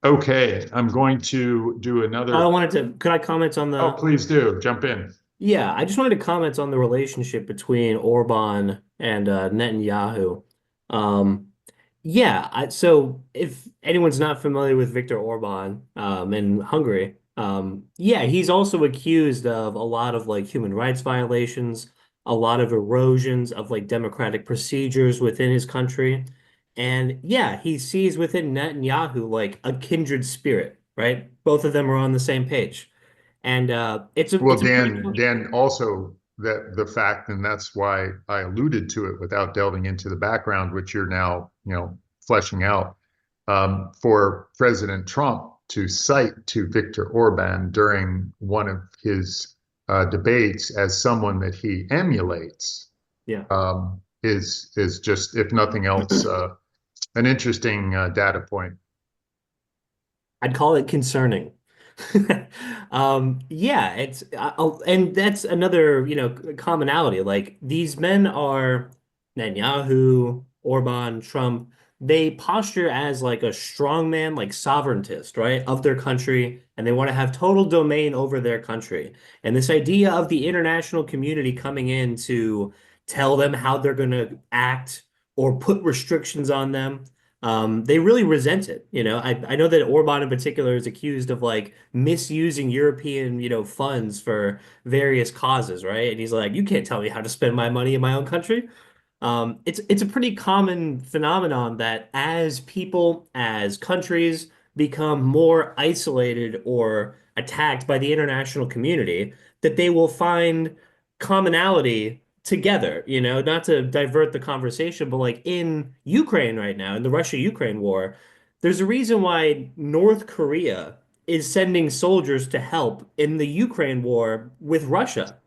Okay, I'm going to do I another. wanted to, could I comment on Oh, the, please do jump in. yeah, I just wanted to comment on the relationship between Orban and Netanyahu. Um, yeah, so if anyone's not familiar with Viktor Orban in Hungary, yeah, he's also accused of a lot of like human rights violations, a lot of erosions of like democratic procedures within his country. And yeah, he sees within Netanyahu like a kindred spirit, right? Both of them are on the same page. And Well, it's a pretty Dan, also that the fact, and that's why I alluded to it without delving into the background, which you're now, fleshing out, for President Trump to cite to Viktor Orban during one of his debates as someone that he emulates yeah. is just, if nothing else, an interesting data point. I'd call it concerning. Yeah, and that's another, commonality. Like these men are Netanyahu, Orban, Trump. They posture as like a strongman, like sovereigntist, right, of their country, and they want to have total domain over their country. And this idea of the international community coming in to tell them how they're going to act or put restrictions on them. They really resent it. I know that Orban in particular is accused of like misusing European, funds for various causes, right? And he's like, you can't tell me how to spend my money in my own country. It's a pretty common phenomenon that as people, as countries become more isolated or attacked by the international community, that they will find commonality together, not to divert the conversation, but like in Ukraine right now, in the Russia-Ukraine war, there's a reason why North Korea is sending soldiers to help in the Ukraine war with Russia.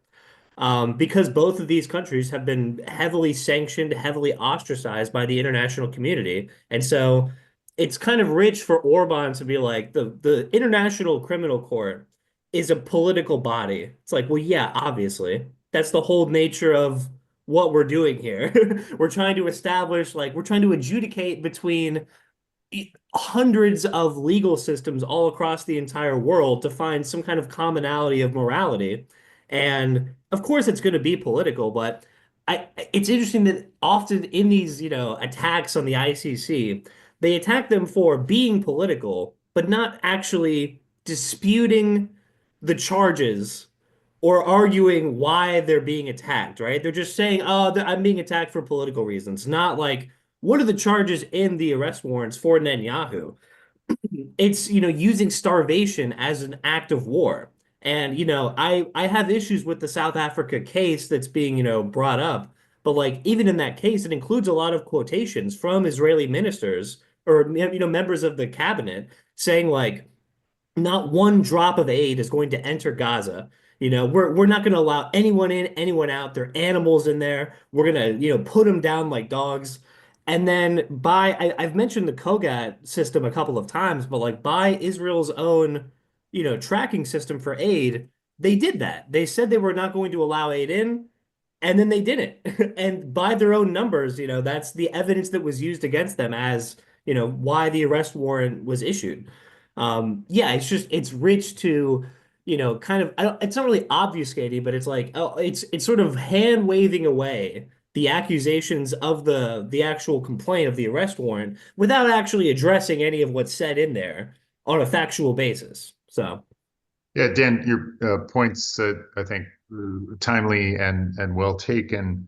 Because both of these countries have been heavily sanctioned, heavily ostracized by the international community. And so it's kind of rich for Orban to be like, the International Criminal Court is a political body. It's like, well, yeah, obviously. That's the whole nature of what we're doing here. We're trying to establish, like, we're trying to adjudicate between hundreds of legal systems all across the entire world to find some kind of commonality of morality. And of course, it's going to be political, but it's interesting that often in these, attacks on the ICC, they attack them for being political, but not actually disputing the charges or arguing why they're being attacked, right? They're just saying, oh, I'm being attacked for political reasons, not like, what are the charges in the arrest warrants for Netanyahu? It's, using starvation as an act of war. And, I have issues with the South Africa case that's being, brought up. But like, even in that case, it includes a lot of quotations from Israeli ministers or, members of the cabinet saying like, not one drop of aid is going to enter Gaza. We're not going to allow anyone in, anyone out. There are animals in there. We're going to, put them down like dogs. And then I've mentioned the Kogat system a couple of times, but like by Israel's own, tracking system for aid, they did that. They said they were not going to allow aid in, and then they didn't. And by their own numbers, that's the evidence that was used against them as, why the arrest warrant was issued. Yeah, it's rich to, kind of, it's not really obfuscating, but it's like, oh, it's sort of hand waving away the accusations of the actual complaint of the arrest warrant without actually addressing any of what's said in there on a factual basis. So, Yeah, Dan, your points, I think, timely and well taken.